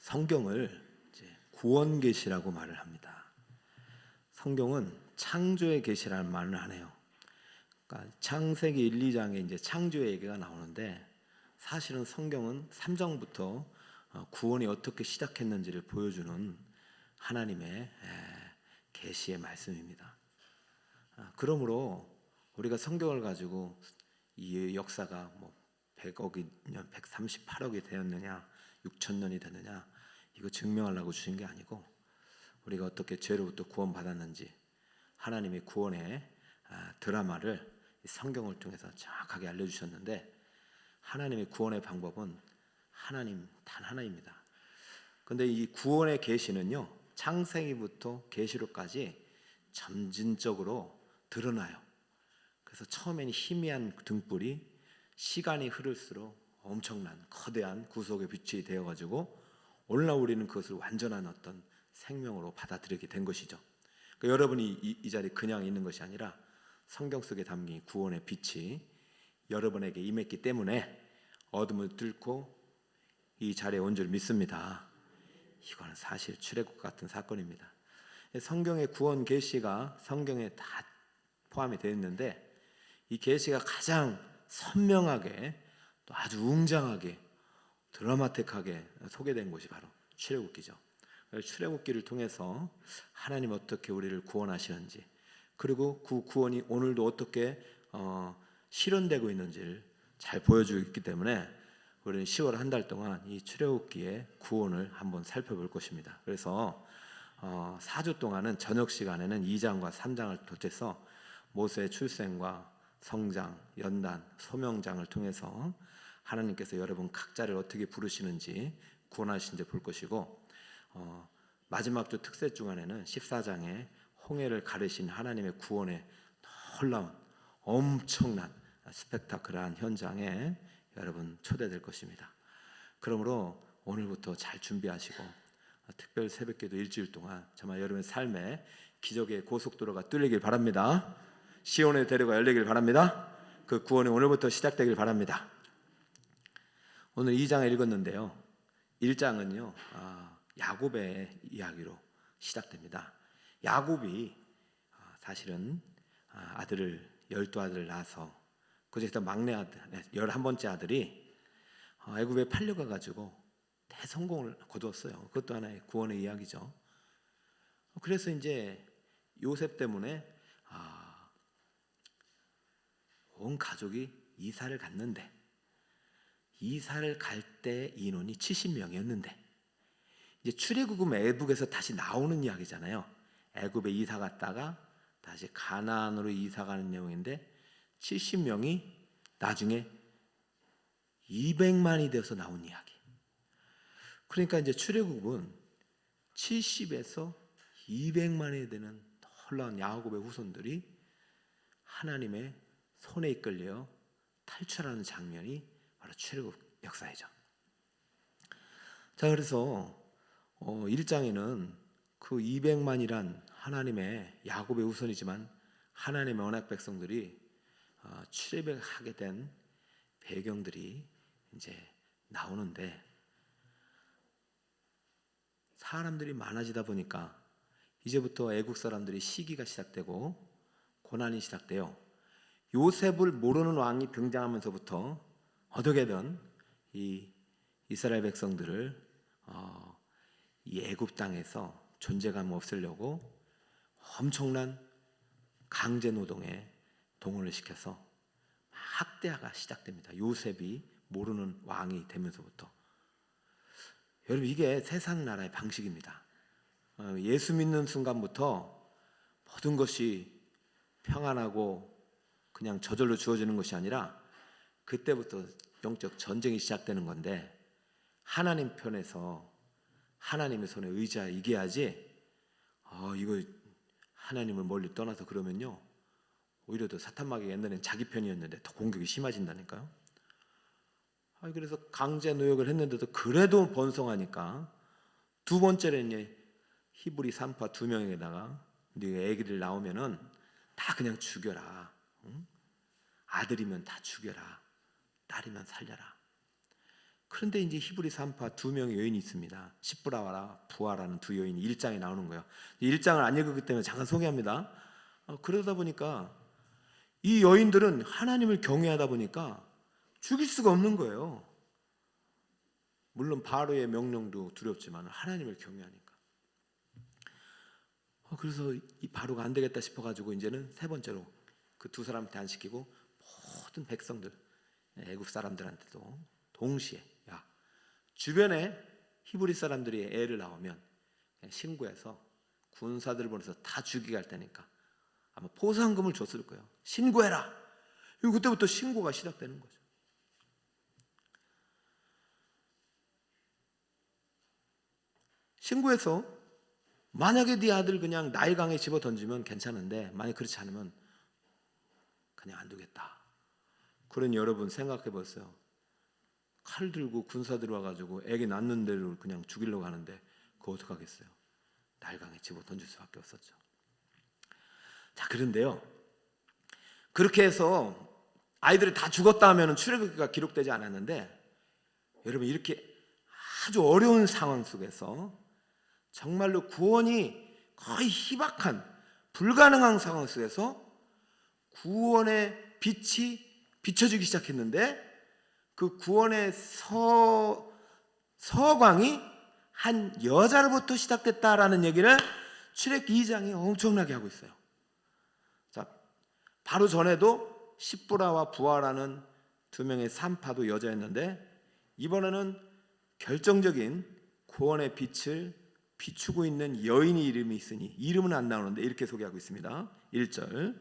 성경을 이제 구원 계시라고 말을 합니다. 성경은 창조의 계시라는 말을 하네요. 그러니까 창세기 1, 2장에 이제 창조의 얘기가 나오는데 사실은 성경은 3장부터 구원이 어떻게 시작했는지를 보여주는 하나님의 계시의 말씀입니다. 그러므로 우리가 성경을 가지고 이 역사가 뭐 100억이 년, 138억이 되었느냐, 6천 년이 되느냐 이거 증명하려고 주신 게 아니고 우리가 어떻게 죄로부터 구원받았는지 하나님의 구원의 드라마를 성경을 통해서 정확하게 알려주셨는데 하나님의 구원의 방법은 하나님 단 하나입니다. 그런데 이 구원의 계시는요 창세기부터 계시록까지 점진적으로 드러나요. 그래서 처음에는 희미한 등불이 시간이 흐를수록 엄청난 거대한 구속의 빛이 되어가지고 오늘날 우리는 그것을 완전한 어떤 생명으로 받아들이게 된 것이죠. 그러니까 여러분이 이 자리에 그냥 있는 것이 아니라 성경 속에 담긴 구원의 빛이 여러분에게 임했기 때문에 어둠을 뚫고 이 자리에 온 줄 믿습니다. 이거는 사실 출애굽 같은 사건입니다. 성경의 구원 계시가 성경에 다 포함이 되어 있는데 이 계시가 가장 선명하게 또 아주 웅장하게 드라마틱하게 소개된 곳이 바로 출애굽기죠. 출애굽기를 통해서 하나님 어떻게 우리를 구원하시는지 그리고 그 구원이 오늘도 어떻게 실현되고 있는지를 잘 보여주고 있기 때문에 우리는 10월 한 달 동안 이 출애굽기의 구원을 한번 살펴볼 것입니다. 그래서 4주 동안은 저녁 시간에는 2장과 3장을 덧해서 모세의 출생과 성장, 연단, 소명장을 통해서 하나님께서 여러분 각자를 어떻게 부르시는지 구원하시는지 볼 것이고 마지막 주 특세 주간에는 14장에 홍해를 가르신 하나님의 구원의 놀라운 엄청난 스펙타클한 현장에 여러분 초대될 것입니다. 그러므로 오늘부터 잘 준비하시고 특별 새벽기도 일주일 동안 정말 여러분의 삶에 기적의 고속도로가 뚫리길 바랍니다. 시온의 대로가 열리길 바랍니다. 그 구원이 오늘부터 시작되길 바랍니다. 오늘 2장을 읽었는데요. 1장은요 야곱의 이야기로 시작됩니다. 야곱이 사실은 아들을 12아들을 낳아서 그중에서 막내 아들 11번째 아들이 애굽에 팔려가 가지고 대성공을 거두었어요. 그것도 하나의 구원의 이야기죠. 그래서 이제 요셉 때문에 온 가족이 이사를 갔는데 이사를 갈 때 인원이 70명이었는데 이제 출애굽은 애굽에서 다시 나오는 이야기잖아요. 애굽에 이사 갔다가 다시 가나안으로 이사 가는 내용인데 70명이 나중에 200만이 되어서 나온 이야기. 그러니까 이제 출애굽은 70에서 200만이 되는 놀라운 야곱의 후손들이 하나님의 손에 이끌려 탈출하는 장면이 바로 출애굽 역사이죠. 자, 그래서 1장에는 그 200만이란 하나님의 야곱의 후손이지만 하나님의 언약 백성들이 출애굽하게 된 배경들이 이제 나오는데 사람들이 많아지다 보니까 이제부터 애국 사람들이 시기가 시작되고 고난이 시작돼요. 요셉을 모르는 왕이 등장하면서부터 어떻게든 이 이스라엘 백성들을 이 애굽 땅에서 존재감 없애려고 엄청난 강제 노동에 동원을 시켜서 학대가 시작됩니다. 요셉이 모르는 왕이 되면서부터. 여러분 이게 세상 나라의 방식입니다. 예수 믿는 순간부터 모든 것이 평안하고 그냥 저절로 주어지는 것이 아니라 그때부터 영적 전쟁이 시작되는 건데 하나님 편에서 하나님의 손에 이겨야지 이거 하나님을 멀리 떠나서 그러면요 오히려 더 사탄마귀가 옛날엔 자기 편이었는데 더 공격이 심해진다니까요. 그래서 강제 노역을 했는데도 그래도 번성하니까 두 번째는 히브리 산파 2명에다가 네가 애기들 나오면은 다 그냥 죽여라. 응? 아들이면 다 죽여라. 딸이면 살려라. 그런데 이제 히브리 산파 두 명의 여인이 있습니다. 시브라와 부하라는 두 여인이 1장에 나오는 거예요. 1장을 안 읽었기 때문에 잠깐 소개합니다. 그러다 보니까 이 여인들은 하나님을 경외하다 보니까 죽일 수가 없는 거예요. 물론 바로의 명령도 두렵지만 하나님을 경외하니까. 그래서 이 바로가 안 되겠다 싶어가지고 이제는 세 번째로 그 두 사람한테 안 시키고 모든 백성들, 애굽 사람들한테도 동시에, 야, 주변에 히브리 사람들이 애를 낳으면 그냥 신고해서 군사들을 보내서 다 죽이게 할 테니까 아마 포상금을 줬을 거예요. 신고해라. 그때부터 신고가 시작되는 거죠. 신고해서 만약에 네 아들 그냥 나일강에 집어 던지면 괜찮은데 만약 그렇지 않으면 그냥 안 두겠다. 그런 여러분 생각해 보세요. 칼 들고 군사 들어와가지고 애기 낳는 대로 그냥 죽이려고 하는데 그거 어떡하겠어요? 나일강에 집어 던질 수밖에 없었죠. 자, 그런데요, 그렇게 해서 아이들이 다 죽었다 하면 출애굽기가 기록되지 않았는데, 여러분 이렇게 아주 어려운 상황 속에서 정말로 구원이 거의 희박한 불가능한 상황 속에서 구원의 빛이 비춰지기 시작했는데, 그 구원의 서광이 한 여자로부터 시작됐다라는 얘기를 출애굽기 2장이 엄청나게 하고 있어요. 자, 바로 전에도 시브라와 부하라는 두 명의 산파도 여자였는데, 이번에는 결정적인 구원의 빛을 비추고 있는 여인의 이름이 있으니, 이름은 안 나오는데 이렇게 소개하고 있습니다. 1절,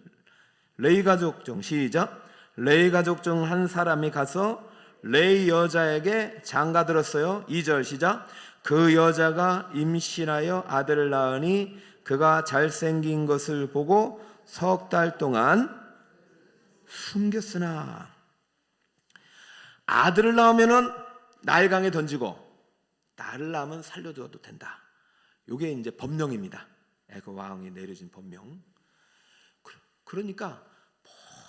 레위 가족 중, 시작, 레위 가족 중 한 사람이 가서 레위 여자에게 장가들었어요. 2절 시작, 그 여자가 임신하여 아들을 낳으니 그가 잘생긴 것을 보고 석 달 동안 숨겼으나, 아들을 낳으면은 나일강에 던지고 딸을 낳으면 살려줘도 된다. 이게 이제 법령입니다. 애굽 왕이 내려진 법령. 그러니까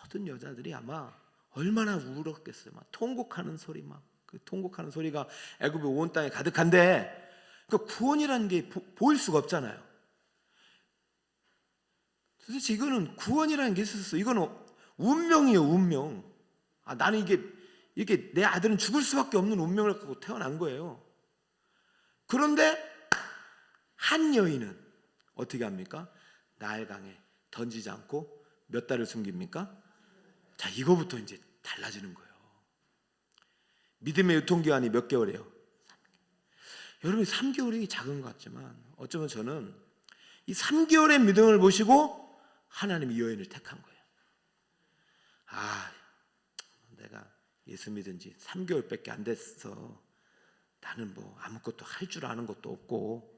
모든 여자들이 아마 얼마나 울었겠어요. 막 통곡하는 소리, 그 통곡하는 소리가 애굽의 온 땅에 가득한데, 그 구원이라는 게 보일 수가 없잖아요. 도대체 이거는 구원이라는 게 있었어. 이거는 운명이에요, 운명. 나는 이게 내 아들은 죽을 수밖에 없는 운명을 갖고 태어난 거예요. 그런데 한 여인은 어떻게 합니까? 나일강에 던지지 않고 몇 달을 숨깁니까? 자, 이거부터 이제 달라지는 거예요. 믿음의 유통기한이 몇 개월이에요? 3개월. 여러분, 3개월이 작은 것 같지만 어쩌면 저는 이 3개월의 믿음을 보시고 하나님이 이 여인을 택한 거예요. 내가 예수 믿은 지 3개월밖에 안 됐어. 나는 뭐 아무것도 할 줄 아는 것도 없고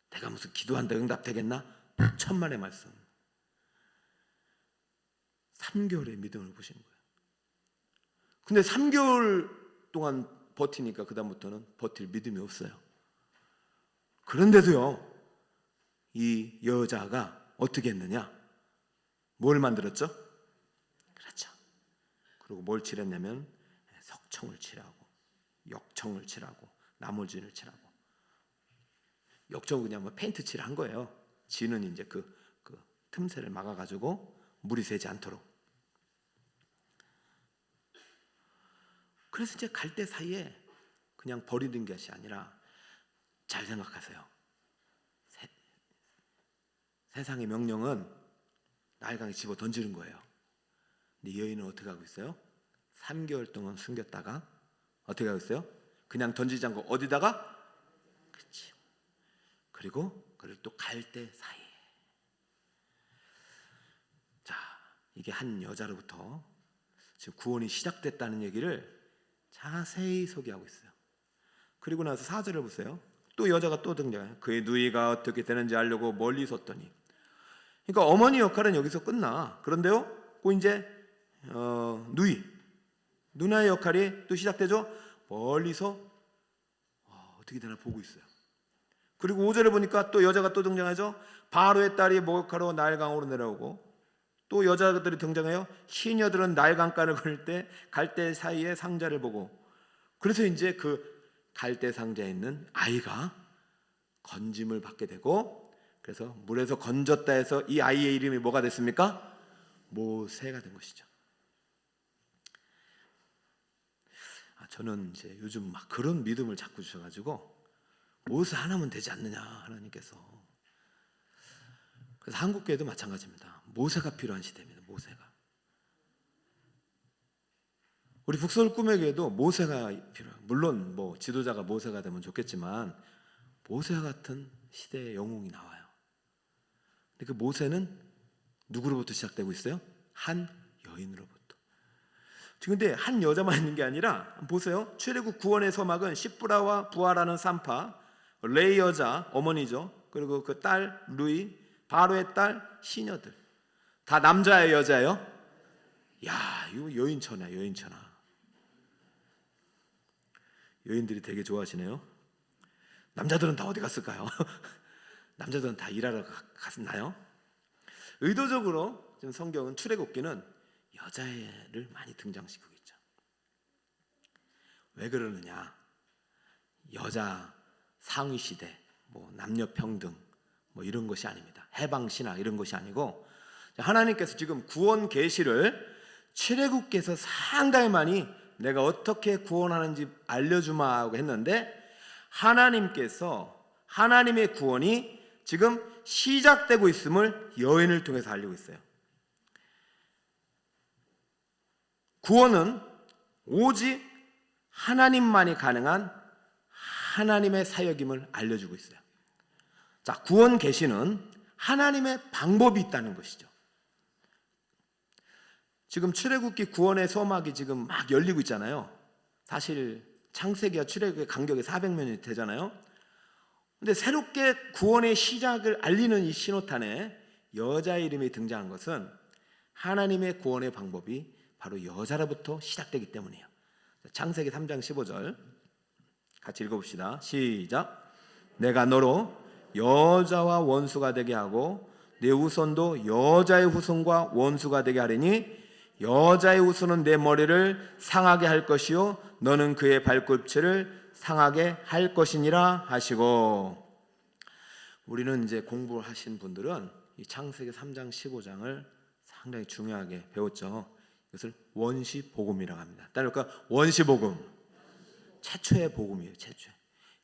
내가 무슨 기도한다 응답되겠나? 천만의 말씀. 3개월의 믿음을 보신 거예요. 근데 3개월 동안 버티니까 그 다음부터는 버틸 믿음이 없어요. 그런데도요, 이 여자가 어떻게 했느냐? 뭘 만들었죠? 그렇죠. 그리고 뭘 칠했냐면 석청을 칠하고 역청을 칠하고 나무진을 칠하고. 역청은 그냥 페인트 칠한 거예요. 진은 이제 그 틈새를 막아가지고 물이 새지 않도록. 그래서 이제 갈대 사이에 그냥 버리는 것이 아니라, 잘 생각하세요. 세상의 명령은 나일강에 집어 던지는 거예요. 근데 여인은 어떻게 하고 있어요? 3개월 동안 숨겼다가 어떻게 하고 있어요? 그냥 던지지 않고 어디다가? 그렇지. 그리고 그걸 또 갈대 사이에. 자, 이게 한 여자로부터 지금 구원이 시작됐다는 얘기를 자세히 소개하고 있어요. 그리고 나서 4절을 보세요. 또 여자가 또 등장해요. 그의 누이가 어떻게 되는지 알려고 멀리 섰더니. 그러니까 어머니 역할은 여기서 끝나. 그런데요, 그 이제 누나의 역할이 또 시작되죠. 멀리서 어떻게 되나 보고 있어요. 그리고 5절에 보니까 또 여자가 또 등장하죠. 바로의 딸이 목욕하러 나일강으로 내려오고, 또 여자들이 등장해요. 시녀들은 나일강가를 걸을 때 갈대 사이에 상자를 보고 그래서 이제 그 갈대 상자에 있는 아이가 건짐을 받게 되고, 그래서 물에서 건졌다 해서 이 아이의 이름이 뭐가 됐습니까? 모세가 된 것이죠. 저는 이제 요즘 막 그런 믿음을 자꾸 주셔가지고 모세 하나면 되지 않느냐, 하나님께서. 그래서 한국교회도 마찬가지입니다. 모세가 필요한 시대입니다. 모세가. 우리 북서울 꿈의 교회도 모세가 필요해요. 물론 뭐 지도자가 모세가 되면 좋겠지만 모세와 같은 시대의 영웅이 나와요. 근데 그 모세는 누구로부터 시작되고 있어요? 한 여인으로부터. 지금 근데 한 여자만 있는 게 아니라 보세요. 출애굽 구원의 서막은 시브라와 부하라는 산파, 레이 여자 어머니죠. 그리고 그 딸 루이, 바로의 딸 시녀들, 다 남자예요, 여자예요? 야, 이거 여인천하, 여인천하. 여인들이 되게 좋아하시네요. 남자들은 다 어디 갔을까요? 남자들은 다 일하러 갔나요? 의도적으로 지금 성경은 출애굽기는 여자애를 많이 등장시키고 있죠. 왜 그러느냐? 여자 상위 시대, 뭐 남녀 평등, 뭐 이런 것이 아닙니다. 해방 신학 이런 것이 아니고, 하나님께서 지금 구원 계시를 출애굽기에서 상당히 많이 내가 어떻게 구원하는지 알려주마 하고 했는데, 하나님께서 하나님의 구원이 지금 시작되고 있음을 여인을 통해서 알리고 있어요. 구원은 오직 하나님만이 가능한 하나님의 사역임을 알려주고 있어요. 자, 구원 계시는 하나님의 방법이 있다는 것이죠. 지금 출애굽기 구원의 서막이 지금 막 열리고 있잖아요. 사실 창세기와 출애굽의 간격이 400년이 되잖아요. 근데 새롭게 구원의 시작을 알리는 이 신호탄에 여자 이름이 등장한 것은 하나님의 구원의 방법이 바로 여자로부터 시작되기 때문이에요. 창세기 3장 15절 같이 읽어봅시다. 시작. 내가 너로 여자와 원수가 되게 하고 내 후손도 여자의 후손과 원수가 되게 하리니 여자의 후손은 내 머리를 상하게 할 것이요 너는 그의 발꿈치를 상하게 할 것이니라 하시고. 우리는 이제 공부하신 분들은 이 창세기 3장 15장을 상당히 중요하게 배웠죠. 이것을 원시 복음이라고 합니다. 그러니까 원시 복음, 최초의 복음이에요. 최초.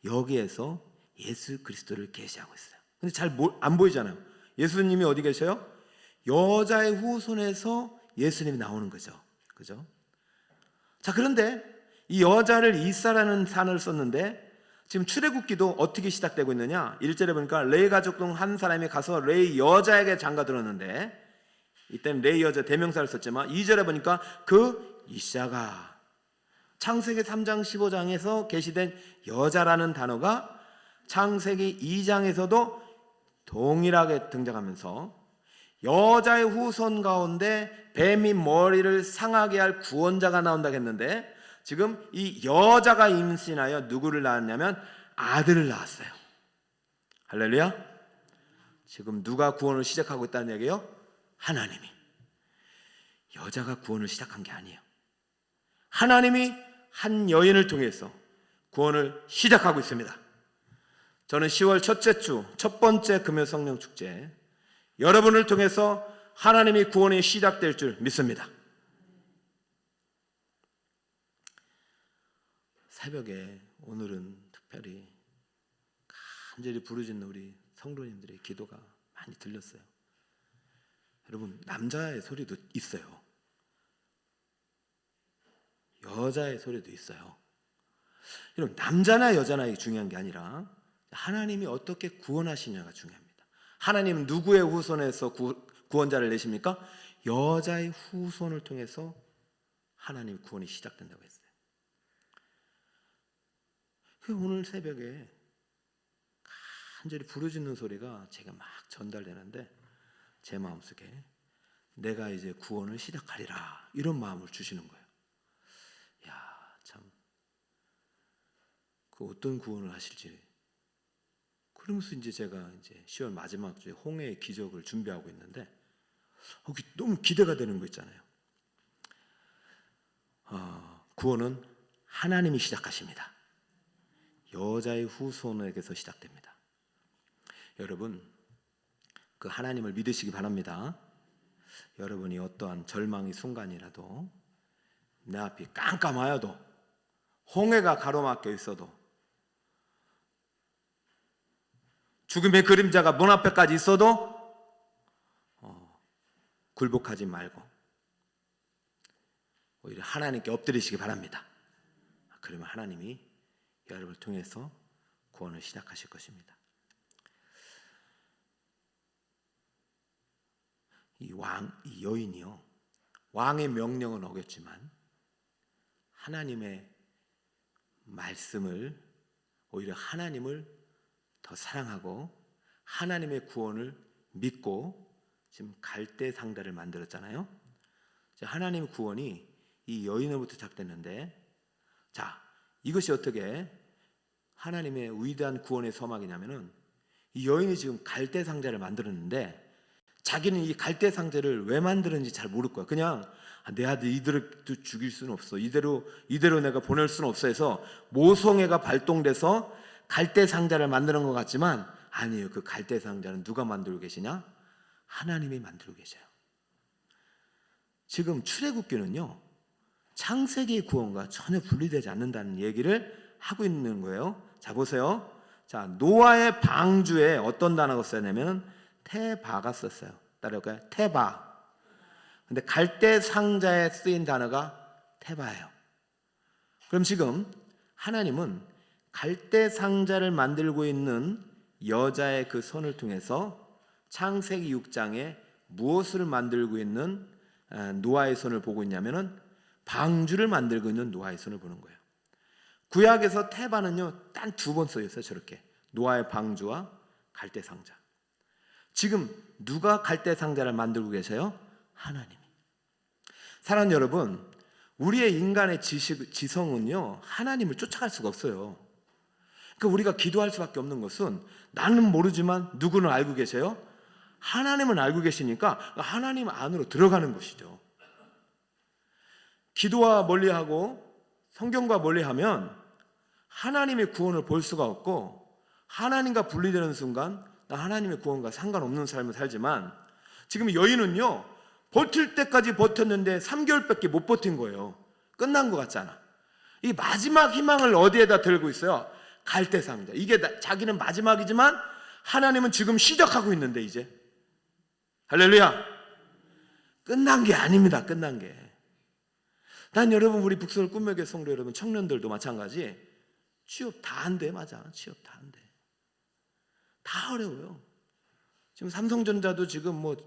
여기에서 예수 그리스도를 계시하고 있어요. 근데 잘 안 보이잖아요. 예수님이 어디 계셔요? 여자의 후손에서 예수님이 나오는 거죠. 그죠? 자, 그런데 이 여자를 이사라는 단어를 썼는데 지금 출애굽기도 어떻게 시작되고 있느냐? 1절에 보니까 레이 가족 중 한 사람이 가서 레이 여자에게 장가 들었는데, 이때는 레이 여자 대명사를 썼지만 2절에 보니까 그 이샤가, 창세기 3장 15장에서 계시된 여자라는 단어가 창세기 2장에서도 동일하게 등장하면서 여자의 후손 가운데 뱀이 머리를 상하게 할 구원자가 나온다고 했는데, 지금 이 여자가 임신하여 누구를 낳았냐면 아들을 낳았어요. 할렐루야. 지금 누가 구원을 시작하고 있다는 얘기예요? 하나님이. 여자가 구원을 시작한 게 아니에요. 하나님이 한 여인을 통해서 구원을 시작하고 있습니다. 저는 10월 첫째 주 첫 번째 금요 성령 축제, 여러분을 통해서 하나님이 구원이 시작될 줄 믿습니다. 새벽에 오늘은 특별히 간절히 부르짖는 우리 성도님들의 기도가 많이 들렸어요. 여러분, 남자의 소리도 있어요. 여자의 소리도 있어요. 여러분, 남자나 여자나 중요한 게 아니라 하나님이 어떻게 구원하시냐가 중요합니다. 하나님은 누구의 후손에서 구원자를 내십니까? 여자의 후손을 통해서 하나님의 구원이 시작된다고 했어요. 오늘 새벽에 간절히 부르짖는 소리가 제가 막 전달되는데, 제 마음속에 내가 이제 구원을 시작하리라, 이런 마음을 주시는 거예요. 야, 참, 그 어떤 구원을 하실지. 그러면서 이제 제가 이제 10월 마지막 주에 홍해의 기적을 준비하고 있는데, 너무 기대가 되는 거 있잖아요. 구원은 하나님이 시작하십니다. 여자의 후손에게서 시작됩니다. 여러분, 그 하나님을 믿으시기 바랍니다. 여러분이 어떠한 절망의 순간이라도, 내 앞이 깜깜하여도, 홍해가 가로막혀 있어도, 죽음의 그림자가 문 앞에까지 있어도 굴복하지 말고 오히려 하나님께 엎드리시기 바랍니다. 그러면 하나님이 여러분을 통해서 구원을 시작하실 것입니다. 이 여인이요, 왕의 명령은 어겼지만 하나님의 말씀을, 오히려 하나님을 더 사랑하고 하나님의 구원을 믿고 지금 갈대 상자를 만들었잖아요. 하나님의 구원이 이 여인으로부터 시작됐는데, 자, 이것이 어떻게 하나님의 위대한 구원의 서막이냐면은, 이 여인이 지금 갈대 상자를 만들었는데 자기는 이 갈대 상자를 왜 만들었는지 잘 모를 거야. 그냥 내 아들 이대로 죽일 수는 없어, 이대로 내가 보낼 수는 없어 해서 모성애가 발동돼서 갈대 상자를 만드는 것 같지만 아니에요. 그 갈대 상자는 누가 만들고 계시냐? 하나님이 만들고 계셔요. 지금 출애굽기는요, 창세기의 구원과 전혀 분리되지 않는다는 얘기를 하고 있는 거예요. 자, 보세요. 자, 노아의 방주에 어떤 단어가 쓰였냐면 테바가 썼어요. 따라할까요? 테바. 근데 갈대 상자에 쓰인 단어가 테바예요. 그럼 지금 하나님은 갈대 상자를 만들고 있는 여자의 그 손을 통해서 창세기 6장에 무엇을 만들고 있는 노아의 손을 보고 있냐면은 방주를 만들고 있는 노아의 손을 보는 거예요. 구약에서 테바는요, 단 2번 써있어요. 저렇게 노아의 방주와 갈대 상자. 지금 누가 갈대 상자를 만들고 계세요? 하나님이. 사랑하는 여러분, 우리의 인간의 지성은요, 하나님을 쫓아갈 수가 없어요. 그러니까 우리가 기도할 수밖에 없는 것은, 나는 모르지만 누구는 알고 계세요? 하나님은 알고 계시니까 하나님 안으로 들어가는 것이죠. 기도와 멀리하고 성경과 멀리하면 하나님의 구원을 볼 수가 없고, 하나님과 분리되는 순간 나 하나님의 구원과 상관없는 삶을 살지만, 지금 여인은요, 버틸 때까지 버텼는데 3개월밖에 못 버틴 거예요. 끝난 것 같잖아. 이 마지막 희망을 어디에다 들고 있어요? 갈대 상자. 이게 자기는 마지막이지만 하나님은 지금 시작하고 있는데, 이제 할렐루야, 끝난 게 아닙니다. 끝난 게. 난 여러분, 우리 북서울 꿈의 성도 여러분, 청년들도 마찬가지. 취업 다 안 돼. 맞아, 취업 다 안 돼. 다 어려워요. 지금 삼성전자도 지금 뭐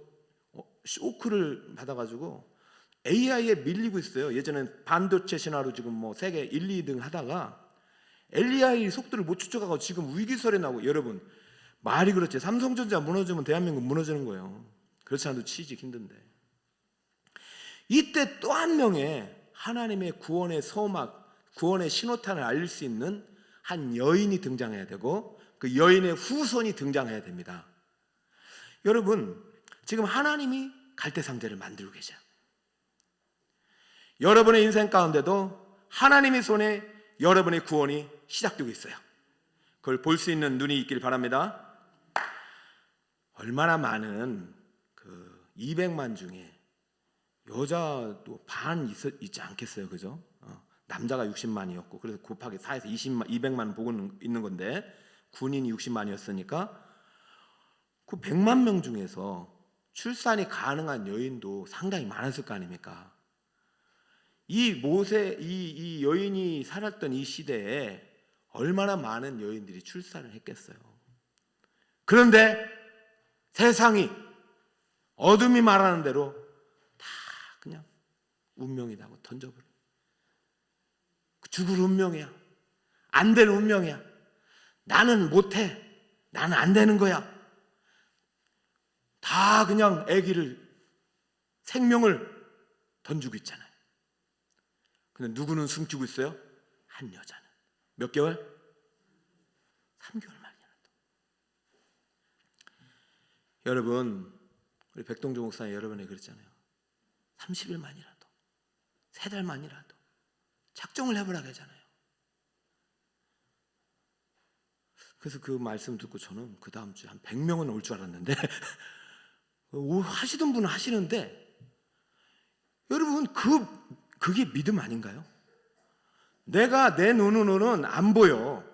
쇼크를 받아가지고 AI에 밀리고 있어요. 예전엔 반도체 신화로 지금 뭐 세계 1, 2등 하다가 AI 속도를 못 쫓아가고 지금 위기설에 나오고. 여러분, 말이 그렇지, 삼성전자 무너지면 대한민국 무너지는 거예요. 그렇지 않아도 취직 힘든데. 이때 또 한 명의 하나님의 구원의 서막, 구원의 신호탄을 알릴 수 있는 한 여인이 등장해야 되고, 그 여인의 후손이 등장해야 됩니다. 여러분, 지금 하나님이 갈대 상자를 만들고 계셔요. 여러분의 인생 가운데도 하나님의 손에 여러분의 구원이 시작되고 있어요. 그걸 볼 수 있는 눈이 있길 바랍니다. 얼마나 많은 그 200만 중에 여자도 반 있지 않겠어요, 그죠? 남자가 60만이었고, 그래서 곱하기 4에서 200만 보고 있는 건데, 군인이 60만이었으니까 그 100만 명 중에서 출산이 가능한 여인도 상당히 많았을 거 아닙니까? 이 여인이 살았던 이 시대에 얼마나 많은 여인들이 출산을 했겠어요. 그런데 세상이, 어둠이 말하는 대로 다 그냥 운명이라고 던져버려. 죽을 운명이야, 안 될 운명이야, 나는 못해, 나는 안 되는 거야. 다 그냥 아기를, 생명을 던지고 있잖아요. 근데 누구는 숨기고 있어요? 한 여자는. 몇 개월? 3개월 만이라도. 여러분, 우리 백동주 목사님 여러분이 그랬잖아요. 30일 만이라도, 3달 만이라도 작정을 해보라고 하잖아요. 그래서 그 말씀 듣고 저는 그 다음 주에 한 100명은 올 줄 알았는데 하시던 분은 하시는데, 여러분 그게 믿음 아닌가요? 내가 내 눈으로는 안 보여.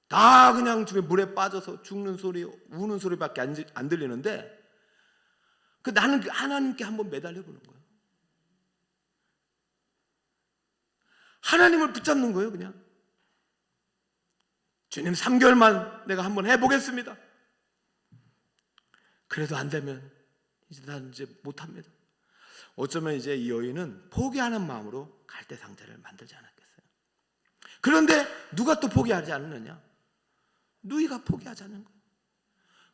다 그냥 집에 물에 빠져서 죽는 소리, 우는 소리밖에 안 들리는데, 나는 하나님께 한번 매달려 보는 거예요. 하나님을 붙잡는 거예요. 그냥 주님 3개월만 내가 한번 해보겠습니다. 그래도 안 되면 난 이제 못합니다. 어쩌면 이제 이 여인은 포기하는 마음으로 갈대상자를 만들지 않았겠어요. 그런데 누가 또 포기하지 않느냐? 누이가 포기하지 않는 거예요.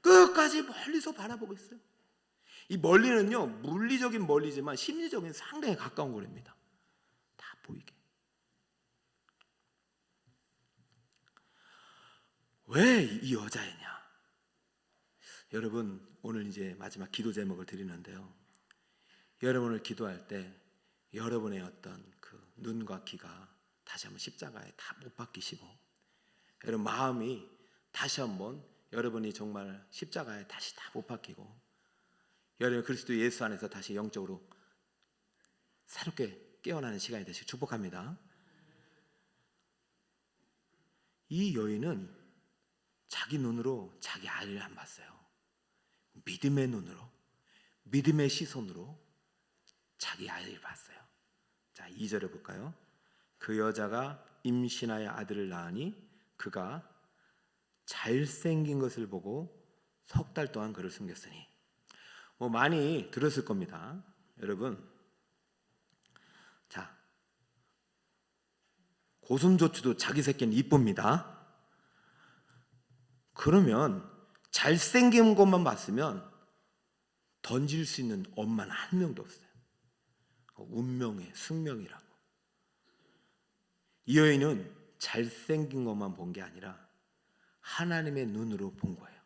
끝까지 멀리서 바라보고 있어요. 이 멀리는요, 물리적인 멀리지만 심리적인 상당히 가까운 거리입니다. 다 보이게. 왜 이 여자애냐? 여러분, 오늘 이제 마지막 기도 제목을 드리는데요, 여러분을 기도할 때 여러분의 어떤 그 눈과 귀가 다시 한번 십자가에 다 못 박히시고, 여러분 마음이 다시 한번 여러분이 정말 십자가에 다시 다 못 박히고, 여러분 그리스도 예수 안에서 다시 영적으로 새롭게 깨어나는 시간이 되시길 축복합니다. 이 여인은 자기 눈으로 자기 아이를 안 봤어요. 믿음의 눈으로, 믿음의 시선으로 자기 아이를 봤어요. 자, 2절에 볼까요? 그 여자가 임신하여 아들을 낳으니 그가 잘생긴 것을 보고 3달 동안 그를 숨겼으니. 많이 들었을 겁니다, 여러분. 자, 고슴도치도 자기 새끼는 이쁩니다. 그러면 잘생긴 것만 봤으면 던질 수 있는 엄마는 한 명도 없어요. 운명의 숙명이라고. 이 여인은 잘생긴 것만 본 게 아니라 하나님의 눈으로 본 거예요.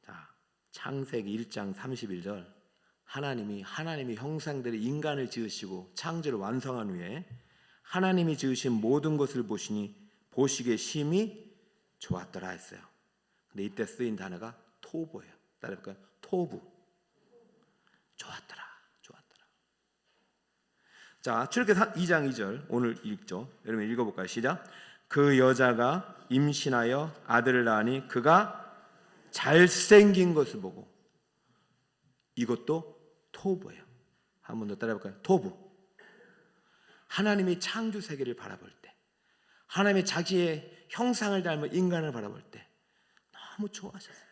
자, 창세기 1장 31절, 하나님이 형상대로 인간을 지으시고 창조를 완성한 후에 하나님이 지으신 모든 것을 보시니 보시기에 심히 좋았더라 했어요. 근데 이때 쓰인 단어가 토부예요. 따라해볼까요? 토부. 좋았더라. 자, 출애굽기 2장 2절 오늘 읽죠. 여러분 읽어볼까요? 시작. 그 여자가 임신하여 아들을 낳으니 그가 잘생긴 것을 보고. 이것도 토부예요. 한 번 더 따라해볼까요? 토부. 하나님이 창조 세계를 바라볼 때, 하나님이 자기의 형상을 닮은 인간을 바라볼 때 너무 좋아하셨어요.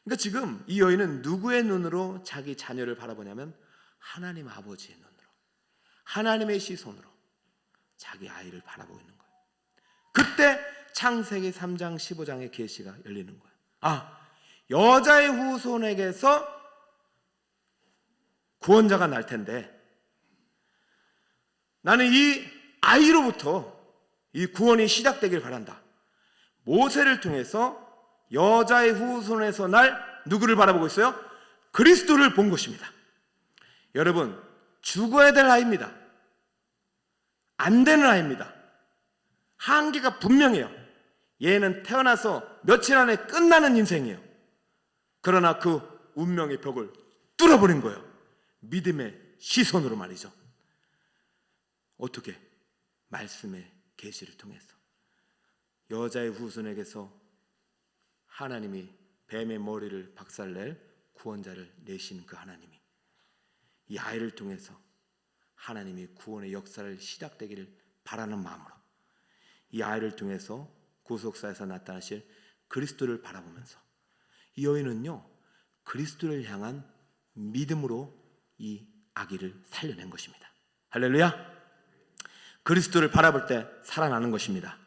그러니까 지금 이 여인은 누구의 눈으로 자기 자녀를 바라보냐면 하나님 아버지의 눈으로, 하나님의 시선으로 자기 아이를 바라보고 있는 거예요. 그때 창세기 3장 15장의 계시가 열리는 거예요. 여자의 후손에게서 구원자가 날 텐데 나는 이 아이로부터 이 구원이 시작되길 바란다. 모세를 통해서 여자의 후손에서 날 누구를 바라보고 있어요? 그리스도를 본 것입니다. 여러분, 죽어야 될 아이입니다. 안 되는 아이입니다. 한계가 분명해요. 얘는 태어나서 며칠 안에 끝나는 인생이에요. 그러나 그 운명의 벽을 뚫어버린 거예요. 믿음의 시선으로 말이죠. 어떻게? 말씀의 계시를 통해서 여자의 후손에게서 하나님이 뱀의 머리를 박살낼 구원자를 내신 그 하나님이 이 아이를 통해서 하나님이 구원의 역사를 시작되기를 바라는 마음으로 이 아이를 통해서 구속사에서 나타나실 그리스도를 바라보면서 이 여인은요, 그리스도를 향한 믿음으로 이 아기를 살려낸 것입니다. 할렐루야. 그리스도를 바라볼 때 살아나는 것입니다.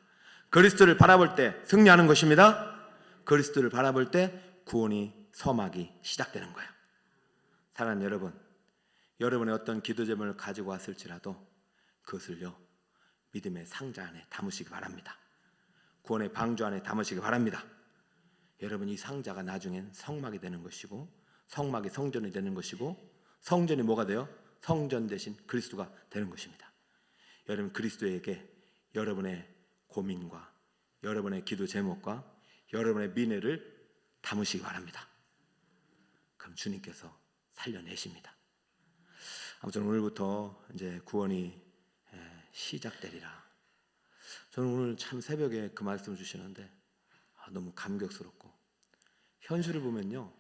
그리스도를 바라볼 때 승리하는 것입니다. 그리스도를 바라볼 때 구원이 서막이 시작되는 거예요. 사랑하는 여러분, 여러분의 어떤 기도 제목을 가지고 왔을지라도 그것을요, 믿음의 상자 안에 담으시기 바랍니다. 구원의 방주 안에 담으시기 바랍니다. 여러분, 이 상자가 나중엔 성막이 되는 것이고, 성막이 성전이 되는 것이고, 성전이 뭐가 돼요? 성전 대신 그리스도가 되는 것입니다. 여러분, 그리스도에게 여러분의 고민과 여러분의 기도 제목과 여러분의 미래를 담으시기 바랍니다. 그럼 주님께서 살려내십니다. 아무튼 오늘부터 이제 구원이 시작되리라. 저는 오늘 참 새벽에 그 말씀 주시는데 너무 감격스럽고, 현실을 보면요,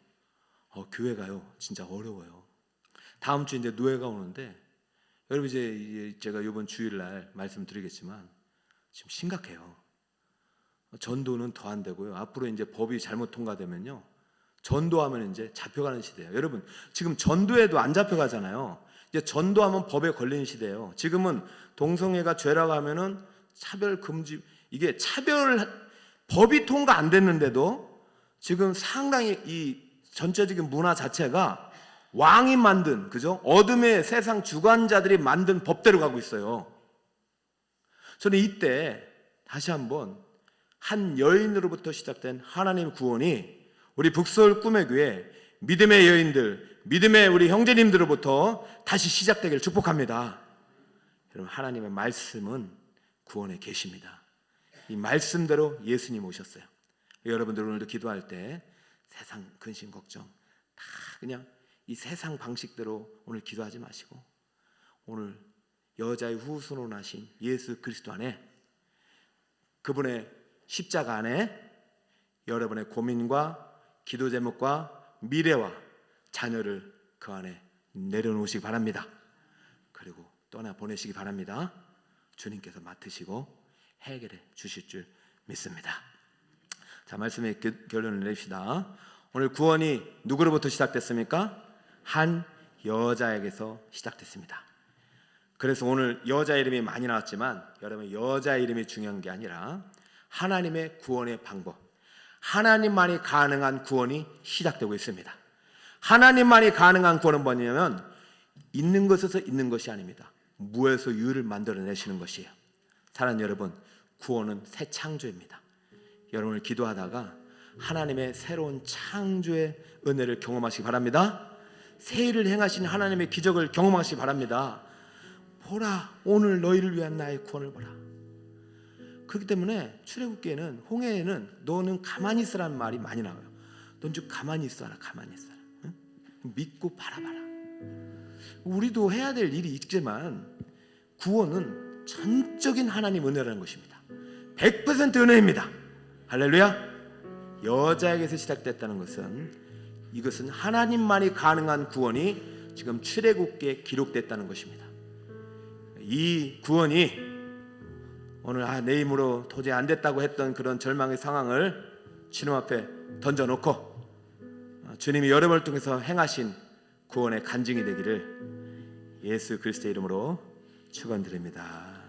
교회가요 진짜 어려워요. 다음 주 이제 노예가 오는데, 여러분 이제 제가 이번 주일날 말씀드리겠지만 지금 심각해요. 전도는 더 안 되고요. 앞으로 이제 법이 잘못 통과되면요, 전도하면 이제 잡혀가는 시대예요. 여러분 지금 전도에도 안 잡혀가잖아요. 이제 전도하면 법에 걸리는 시대예요. 지금은 동성애가 죄라고 하면은 차별 금지, 이게 법이 통과 안 됐는데도 지금 상당히 이 전체적인 문화 자체가 왕이 만든, 그죠? 어둠의 세상 주관자들이 만든 법대로 가고 있어요. 저는 이때 다시 한번 한 여인으로부터 시작된 하나님의 구원이 우리 북서울 꿈의 교회 믿음의 여인들, 믿음의 우리 형제님들로부터 다시 시작되기를 축복합니다. 여러분 하나님의 말씀은 구원에 계십니다. 이 말씀대로 예수님 오셨어요. 여러분들 오늘도 기도할 때 세상 근심 걱정 다 그냥 이 세상 방식대로 오늘 기도하지 마시고, 오늘 여자의 후순원하신 예수 그리스도 안에, 그분의 십자가 안에 여러분의 고민과 기도 제목과 미래와 자녀를 그 안에 내려놓으시기 바랍니다. 그리고 떠나 보내시기 바랍니다. 주님께서 맡으시고 해결해 주실 줄 믿습니다. 자, 말씀의 결론을 내립시다. 오늘 구원이 누구로부터 시작됐습니까? 한 여자에게서 시작됐습니다. 그래서 오늘 여자 이름이 많이 나왔지만, 여러분 여자 이름이 중요한 게 아니라 하나님의 구원의 방법, 하나님만이 가능한 구원이 시작되고 있습니다. 하나님만이 가능한 구원은 뭐냐면 있는 것에서 있는 것이 아닙니다. 무에서 유를 만들어내시는 것이에요. 사랑하는 여러분, 구원은 새 창조입니다. 여러분을 기도하다가 하나님의 새로운 창조의 은혜를 경험하시기 바랍니다. 새 일을 행하신 하나님의 기적을 경험하시기 바랍니다. 보라, 오늘 너희를 위한 나의 구원을 보라. 그렇기 때문에 출애굽기에는, 홍해에는 너는 가만히 있으라는 말이 많이 나와요. 넌 좀 가만히 있어라, 가만히 있어라. 응? 믿고 바라봐라. 우리도 해야 될 일이 있지만 구원은 전적인 하나님 은혜라는 것입니다. 100% 은혜입니다. 할렐루야. 여자에게서 시작됐다는 것은, 이것은 하나님만이 가능한 구원이 지금 출애굽기에 기록됐다는 것입니다. 이 구원이 오늘 내 힘으로 도저히 안 됐다고 했던 그런 절망의 상황을 주님 앞에 던져놓고 주님이 여러분을 통해서 행하신 구원의 간증이 되기를 예수 그리스도의 이름으로 축원드립니다.